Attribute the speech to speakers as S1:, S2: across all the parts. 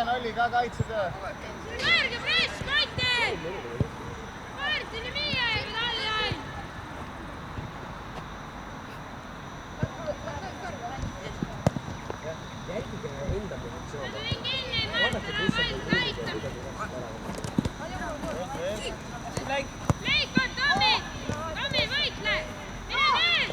S1: Roden oli ka kaitsetöö.
S2: Kõrge press, Kotti! Martini viie, Talli ain!
S3: Jälgige enda positsiooni.
S2: Tulin kinni, Martin on valmis näitama. Leikon, Tommi! Tommi, võitle! Mine veel!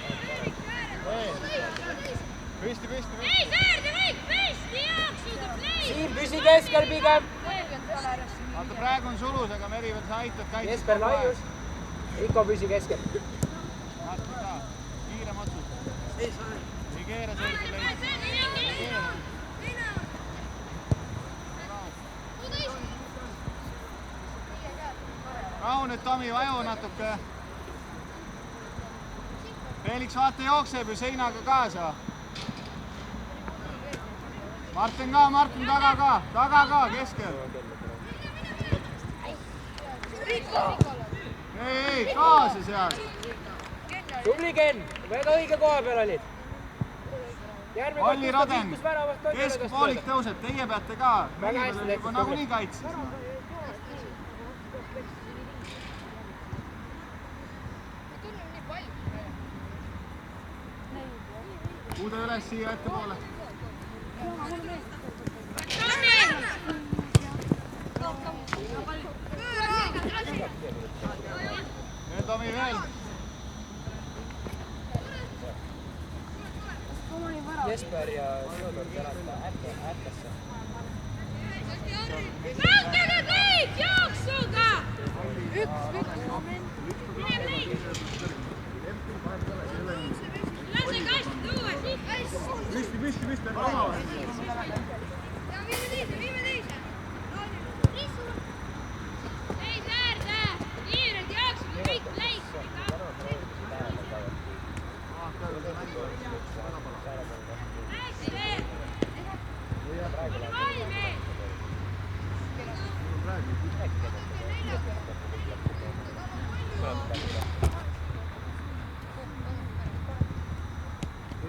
S1: Püsti.
S2: Ei, säärde kõik! Püsti jooksuga, play!
S3: Siim, püsi keskel pigem!
S1: Vaata, praegu on sulus, aga Merivel, sa aitad kaitset.
S3: Jesper laius. Riko, püsi keskel.
S1: Martin ka. Kiirem otsus. Ei keera selge leid. Rahu nüüd, Tomi, vaju natuke. Felix, vaata, jookseb ju seinaga kaasa. Martin taga ka, keskel. Ei, kaasa seal.
S3: Tubli, Ken! Väga õige koha peal olid.
S1: Olli Roden, keskpoolik tõuseb, teie peate ka.
S3: Väga hästi tehtud,
S1: nagunii kaitses. Uuda üles siia ettepoole. Veel Tomi veel.
S3: Jesper ja Sõõdur terata äkkasse.
S2: Kaugele kõik jooksuga! Lase kast tuua siit!
S1: Püsti, omavahel.
S2: Ei säärde! Kiired jooksuga kõik leikida! Hästi! Valmis!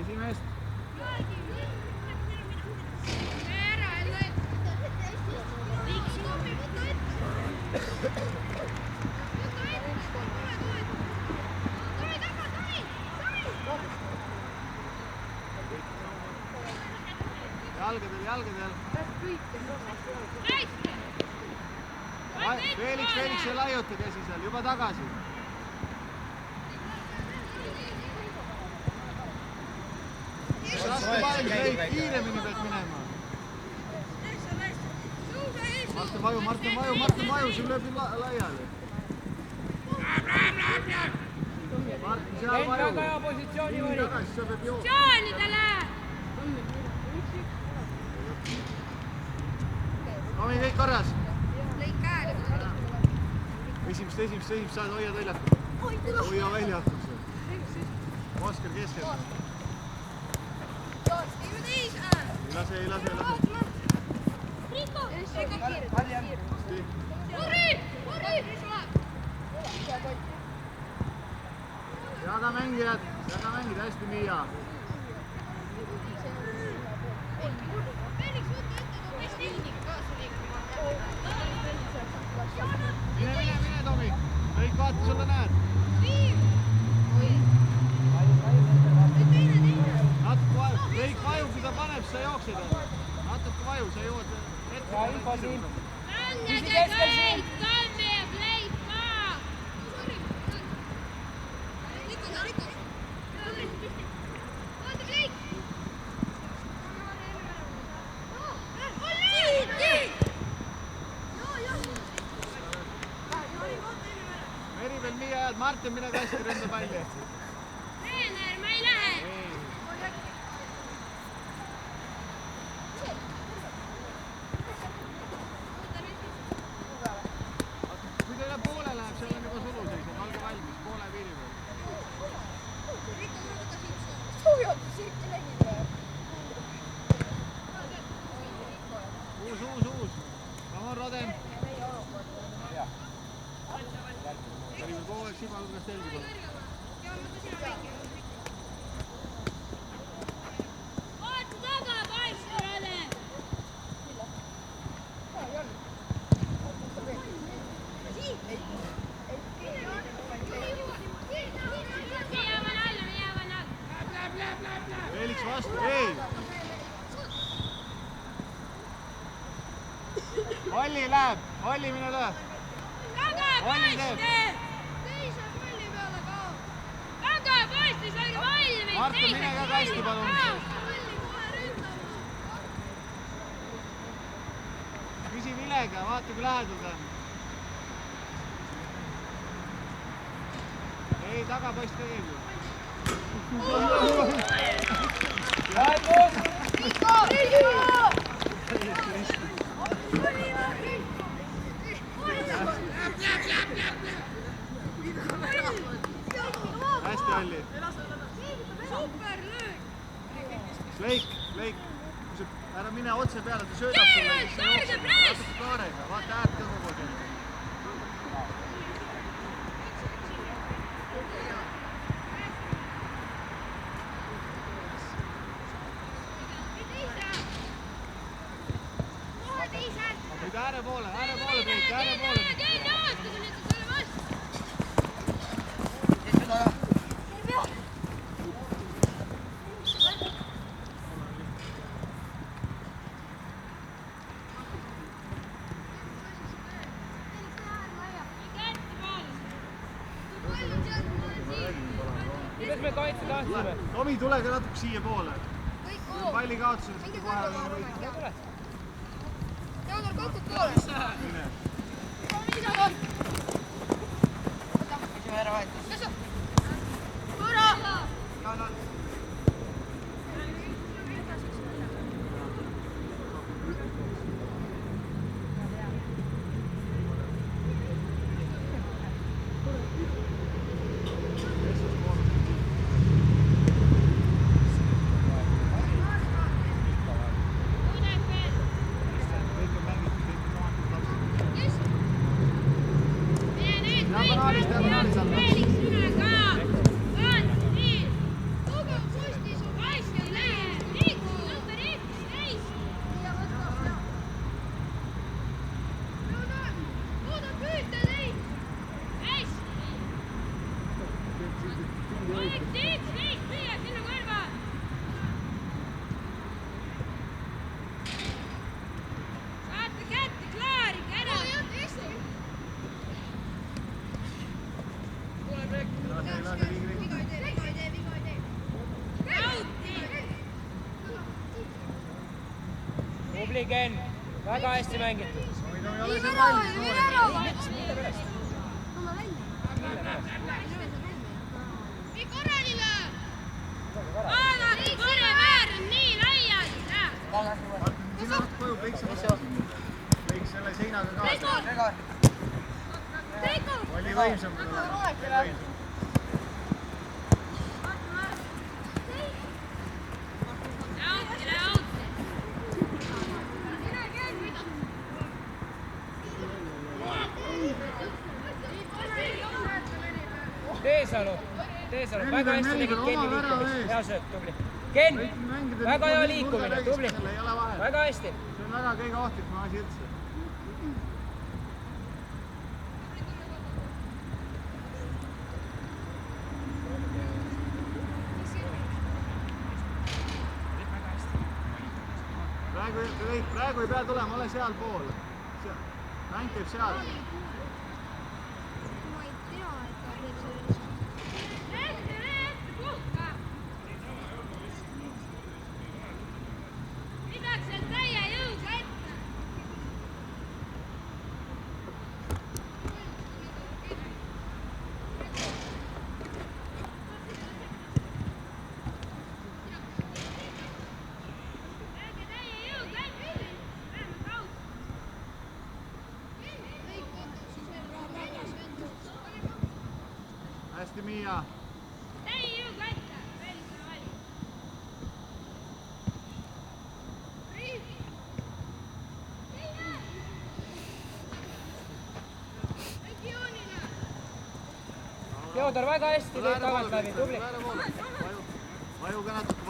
S1: Esimest. Jalgadel. Felix ei laiuta käsi seal, juba tagasi. Raske valmis, kiiremini pead minema. Martin vaju, sul lööb laiali. Martin, seal vaju.
S3: Väga hea positsiooni oli.
S1: Tagasi, sa pead jooksma.
S2: Joonidele!
S1: Tomi, kõik korras. Esimest, saad hoia väljakul. Hoia väljakul seal. Oskar keskel. Ei lase. Jaga mängijad, hästi Miia. Mine, Tomi. Kõik vaata, sulle näed. Natuke vaju. Kõik vaju, kui ta paneb, sa jooksed. Natuke vaju, sa jõuad ette.
S3: Ja info siin.
S2: Mängige kõik, Tommi ja Blake ka! Oota, Blake!
S1: Merivel, Miia ajad, Martin, mine kasti ründa palli.
S2: Treener, ma ei lähe!
S1: Kui ta üle poole läheb, seal on juba sulu seisab, olge valmis, poole piiri peal. Uus. Come on, Roden. Olime kogu aeg sibalugas selgi peal.
S2: Vaata taga, paista, Roden!
S1: Olli läheb, Olli mine löö. Olli teeb.
S2: Teise palli peale kaob. Taga poistis, olge valmis.
S1: Martu, mine ka kasti palun. Küsi Vilega, vaata kui lähedal ta on. Ei, tagapoist ka keegi. Hästi, Olli. Leik. Ära mine otse peale, ta söödab sulle. Natuke kaarega, vaata äärt ka kogu aeg. Nüüd ääre poole, Priit, ääre poole.
S3: Kuidas me kaitse tahtsime?
S1: Tomi, tule ka natuke siia poole. Palli kaotused kohe.
S2: Teodor, kokku poole.
S1: Mine.
S3: Tubli Ken, väga hästi mängitud.
S1: Võiks selle seinaga kaasa. Oli võimsam.
S3: Teesalu, väga hästi tegid Kenni liikumist, hea sööt, tubli. Ken, väga hea liikumine, tubli, väga hästi.
S1: See on väga kõige ohtlikum asi üldse. Praegu ei pea tulema, ole sealpool. Mäng käib seal. Hästi, Miia.
S3: Teodor, väga hästi teed tagant läbi, tubli.
S1: Vajuge natuke.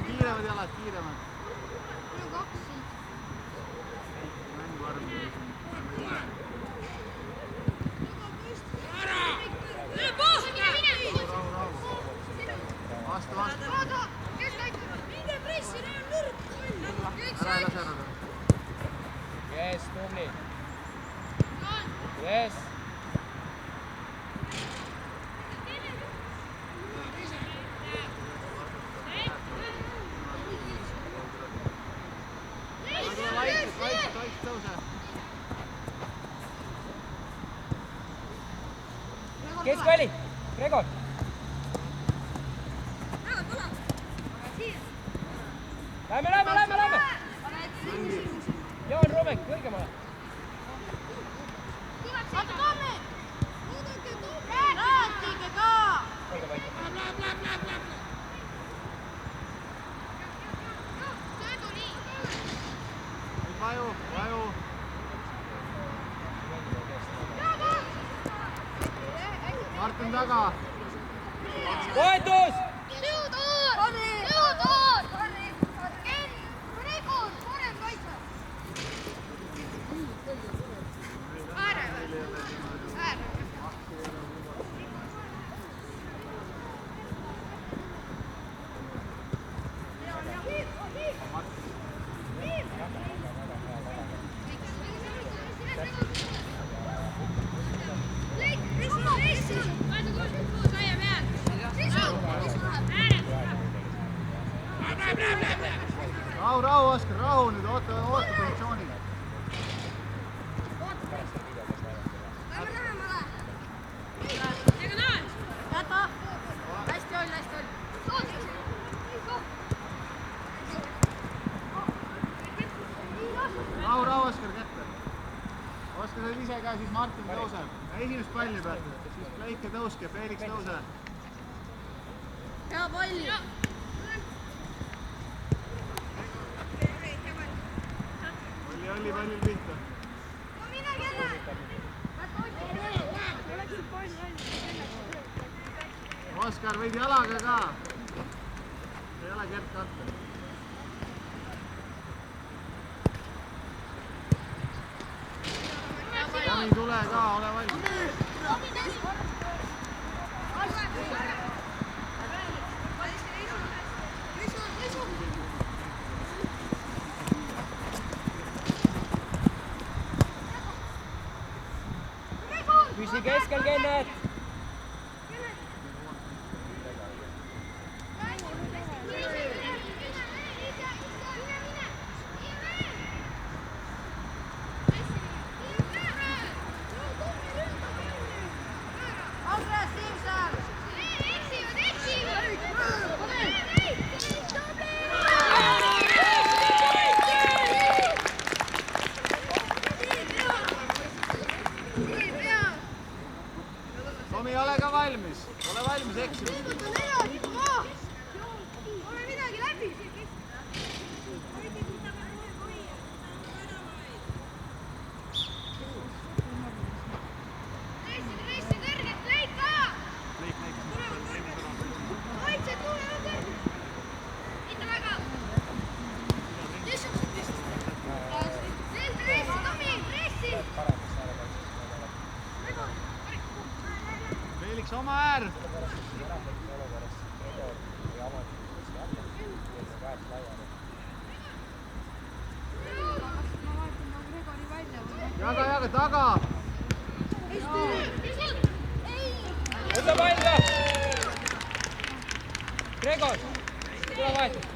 S1: Kiiremad jalad, kiiremad. Mängu arv.
S3: Yes.
S1: Vaikselt tõuse.
S3: Keskväli, Gregor. Lähme. Jaan Romek, kõrgemale.
S1: Vaju. Martin taga.
S3: Toetus!
S1: Rahu, Oskar, rahu nüüd, oota positsiooni. Rahu, Oskar, kätte. Oskar, sa ise ka, siis Martin tõuseb. Esimest palli pealt, siis Leike tõuske, Felix tõuse.
S2: Hea palli.
S1: Pallil pihta. Oskar, võid jalaga ka. Ei ole Gert katta. Tomi, tule ka, ole valmis.
S3: Püsi keskel, Kennet!
S1: Tomi, ole ka valmis. Ole valmis eksimust.
S2: Ole midagi läbi. Reissi kõrget, Leika! Hoidse, tule õgel! Mitte väga! Reissi, Tomi, reissi!
S1: Felix, oma äär! Jaga, taga!
S3: Võta pall ka! Gregor, tule vahetus.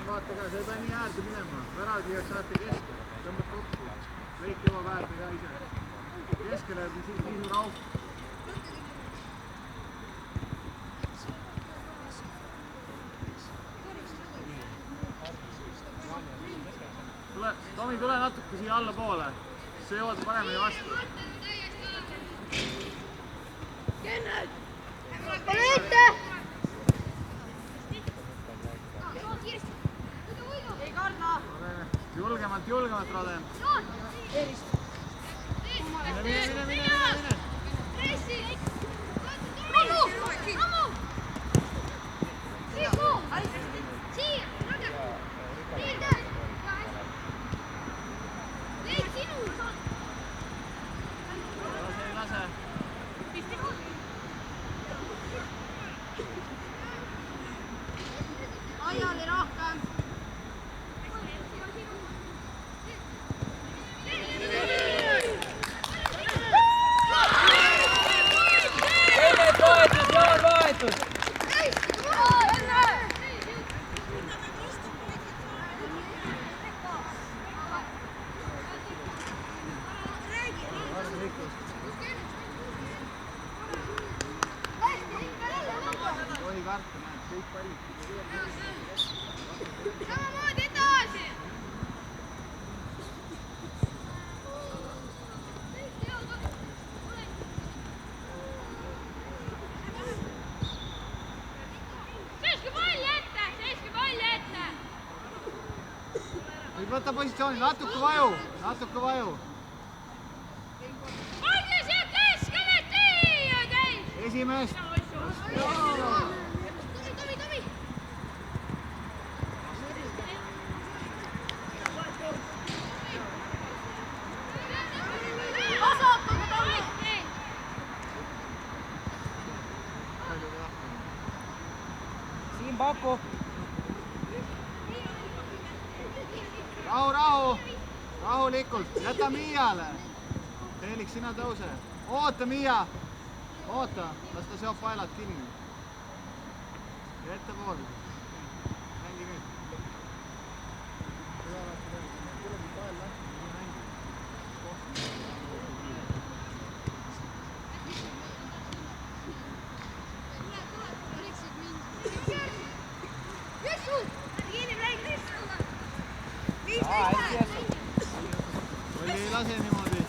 S1: Vaata ka, sa ei pea nii äärde minema. Värad jääks saate keskele. Tõmbad kokku. Veik jõuab äärde ka ise. Keskele on siis nii suur auk. Tomi, tule natuke siia allapoole. Siis sa jõuad paremini vastu.
S2: Kennet! Ole ette!
S1: sealt, Rade. Mine. Lase.
S2: Aja oli rohkem.
S3: Vahetus!
S1: Tohi karta, näed, kõik pallid.
S2: Samamoodi edasi! Seiske palli ette!
S1: Nüüd võta positsiooni, natuke vaju.
S2: Palli siia keskele, siia käis!
S1: Esimest.
S2: Tomi! Vasakuga Tomi!
S3: Siim paku!
S1: Rahulikult, jäta Miiale. Felix, sina tõuse. Oota, Miia. Oota, las ta seob paelad kinni. Ja ettepoole. Mängi nüüd. Olli ei lase niimoodi.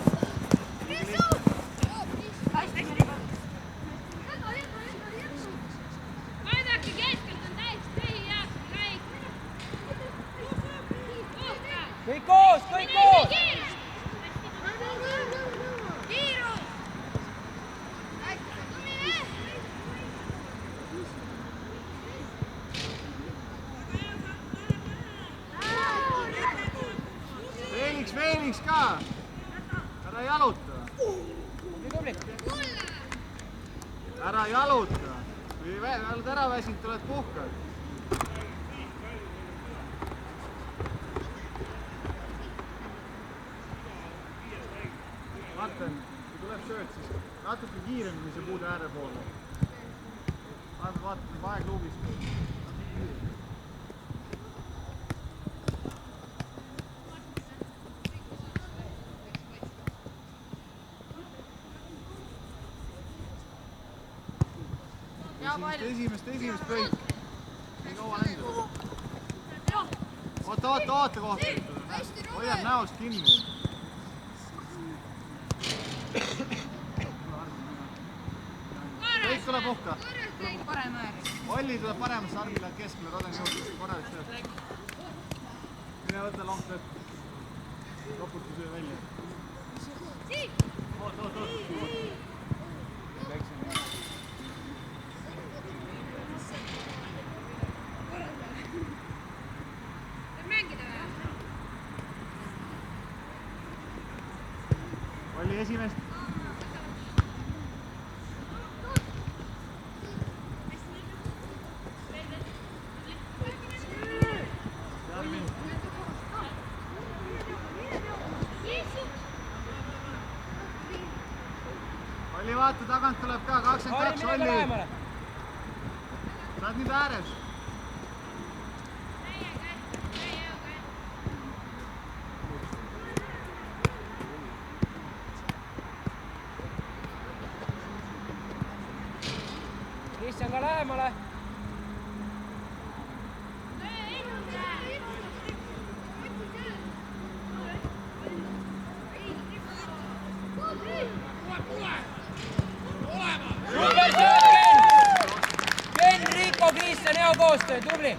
S2: Vaadake, keskelt on täiesti tühi jaoks käik.
S3: Kõik koos!
S2: Kiirus!
S1: Felix ka. Ära jaluta.
S3: Tubli!
S1: Ära jaluta. Kui oled ära väsinud, tuled puhkad. Martin, kui tuleb sööd, siis natuke kiiremini see puude ääre poole. Vaata, vaegluubis. Esimest kõik. Nii kaua läinud. Oota kohta. Hoiad näost kinni. Kõik tuleb puhka. Olli tuleb paremasse, Arvi läheb keskele, Roden juurde. Korraliks tööd. Mine võta longt ette. Loputu söö välja. Oot. Olli esimest. Olli, vaata, tagant tuleb ka 22 Olli. Sa oled nüüd ääres.
S3: Kristjan ka lähemale. Ken, Riiko, Kristjan, hea koostöö, tubli!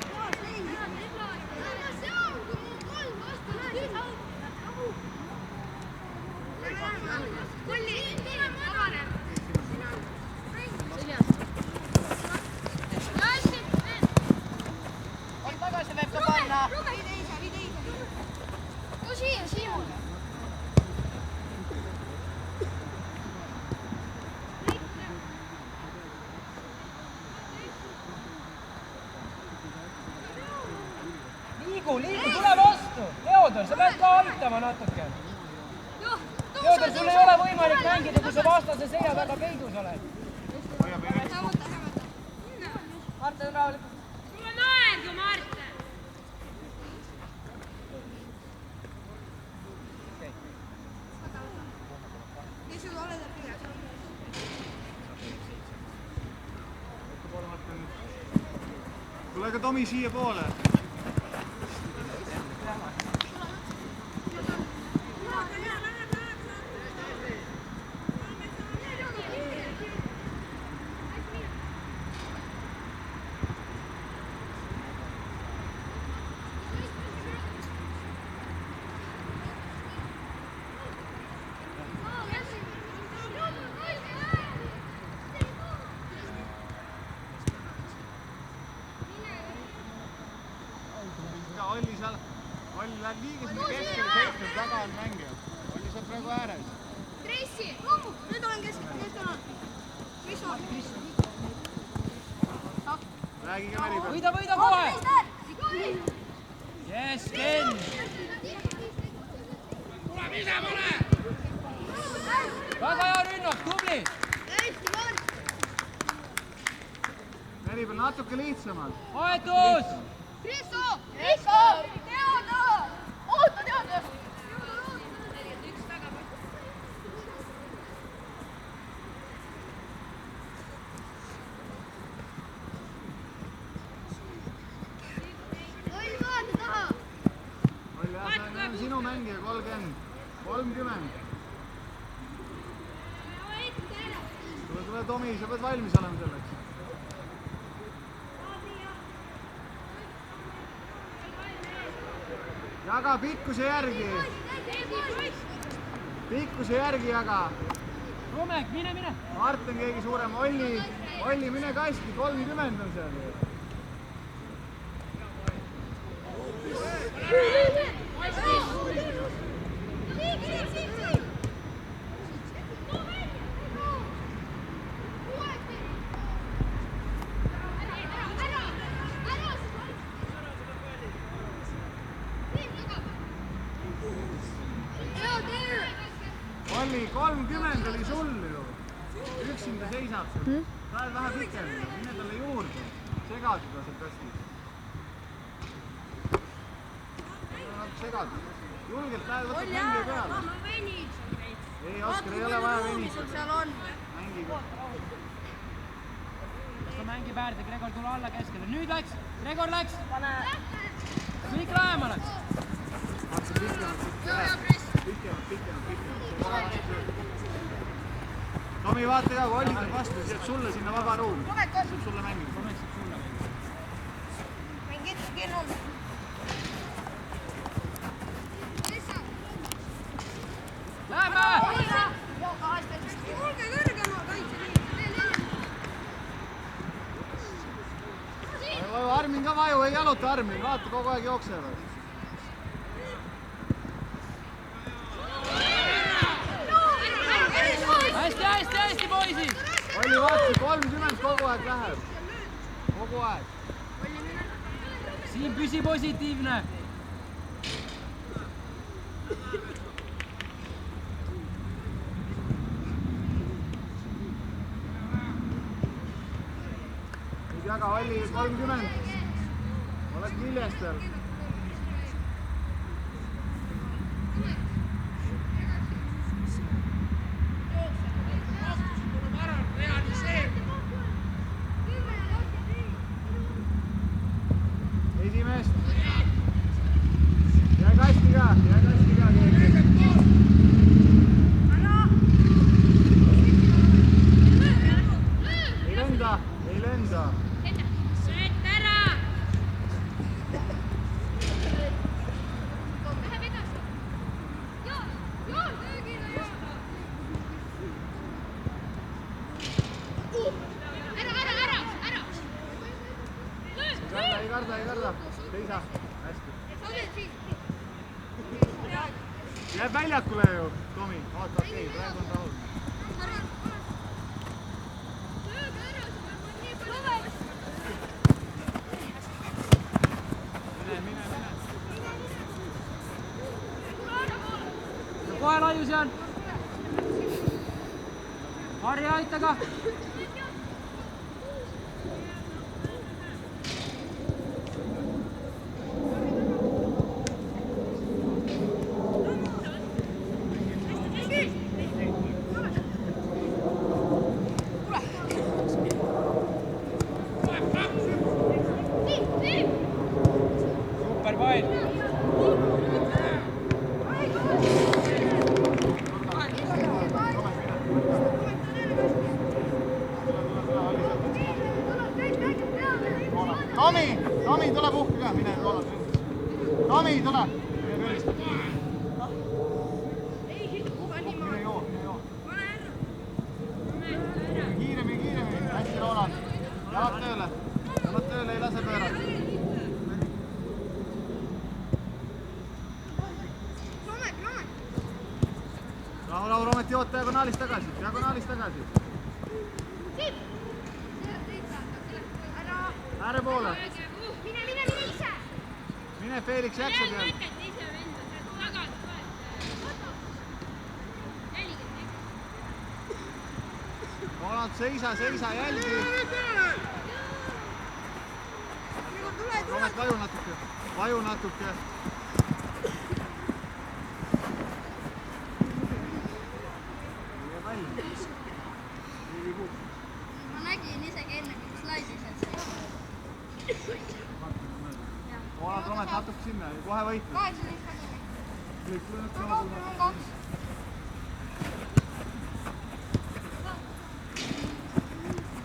S3: liigu, tule vastu. Teodor, sa pead ka aitama natuke. Teodor, sul ei ole võimalik mängida, kui sa vastase selja taga peidus oled. Martin, rahulikult.
S2: Sul on aeg ju, Martin!
S1: Tule ka Tomi siia poole. Olli läheb liiga sinna keskele, seitsmel taga on mängijad. Olli saab praegu ääres.
S2: Krissi! Nüüd olen keskele, nüüd olen. Mis on?
S1: Räägige Meri peal.
S3: Võida kohe! Yes, Ken! Väga hea rünnak, tubli!
S1: Meri peal natuke lihtsamalt.
S3: Aetus!
S2: Kristo! Teodor! Oota, Teodor! Olli, vaata taha!
S1: Olli, see on sinu mängija, 30. Tule Tomi, sa pead valmis olema selleks. Jaga pikkuse järgi. Pikkuse järgi jaga.
S3: Rumek, mine!
S1: Martin keegi suurem. Olli, mine kasti, 30 on seal. Olli, 30 oli sul ju. Üksinda seisab seal. Ta on vähe pikem, mine talle juurde. Segad seda seal kastis. Segad. Julgelt lähed, võtad mängija peale. Ei, Oskar, ei ole vaja venitada. Mängige.
S3: Ta mängib äärde, Gregor tule alla keskele. Nüüd läks, Gregor läks. Kõik lähemale.
S1: Tomi, vaata ka, kui Olli tuleb vastu, siis jääb sulle sinna vaba ruum. Saab sulle mängida.
S2: Mängid kinnud.
S3: Lähme!
S2: Olge kõrgema kaitseliin.
S1: Armin ka vaju, ei jaluta Armin, vaata kogu aeg jooksevad.
S3: Hästi, poisid!
S1: Olli, vaata, 30 kogu aeg läheb. Kogu aeg.
S3: Siin püsi positiivne.
S1: Nüüd jaga, Olli, 30. Oled küljest veel. Esimest. Jää kasti ka keegi. Ei lenda.
S2: Sööt ära! Läheb edasi. Joon, löögile joon. Ära!
S1: Ei karda. Seisa. Hästi. Jääb väljakule ju, Tomi. Oota, okei, praegu on rahul. Mine.
S3: seal. Harri, aita ka. Super pall.
S1: Tomi, tule puhka ka, mine Roland. Tomi, tule. Mine joo. Kiiremini. Hästi, Roland. Jalad tööle, ei lase pöörata. Rahu, Roomet, jood diagonaalist tagasi. Ääre poole.
S2: Mine ise!
S1: Mine, Felix, jaksab jälle. Roland, seisa, jälgi. Roomet, vaju natuke.
S2: Ma nägin isegi enne, kui slaidis, et see...
S1: Roomet, natuke sinna, kohe võitnud.
S2: 18 2.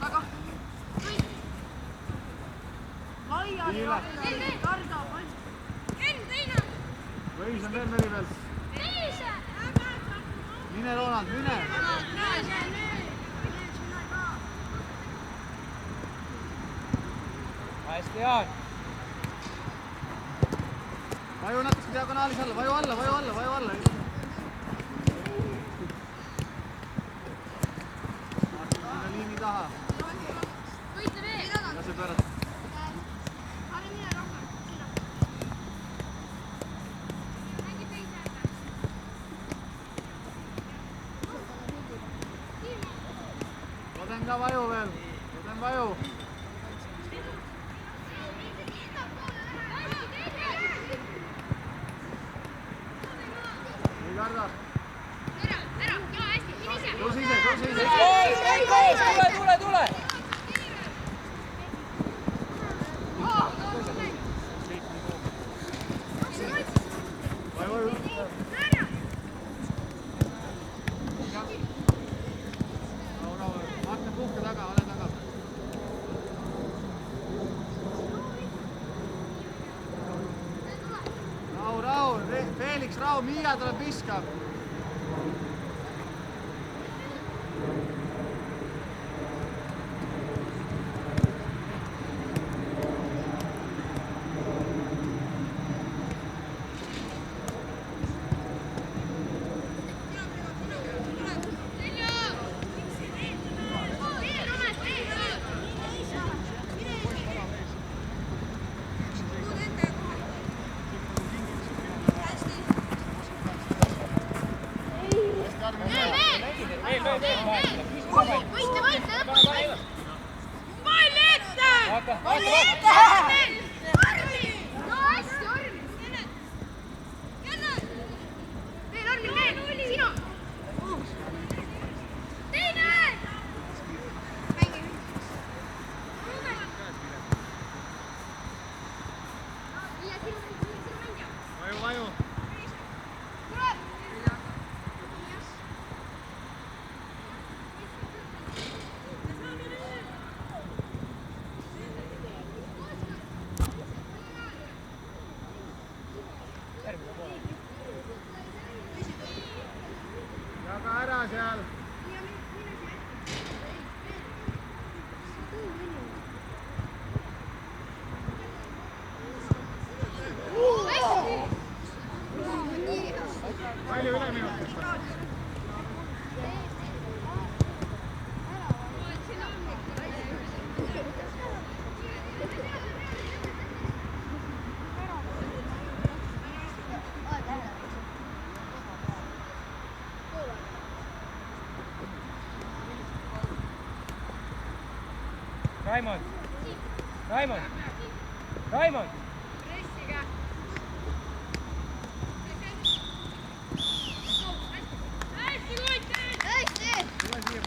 S2: Taga.
S1: Võis on veel meri peal. Mine, Roland, mine!
S3: Hästi, Jaan.
S1: Vaju natuke diagonaalis alla, vaju alla. Liini taha. Lase pöörata. Loden ka vaju veel. Ei karda. Tõuse ise.
S3: Tule.
S1: Vaju. Martin, puhka taga, ole taga. Rahu, Felix, Miia tuleb viskab. Vaju.
S3: Raimond, Raimond, Raimond.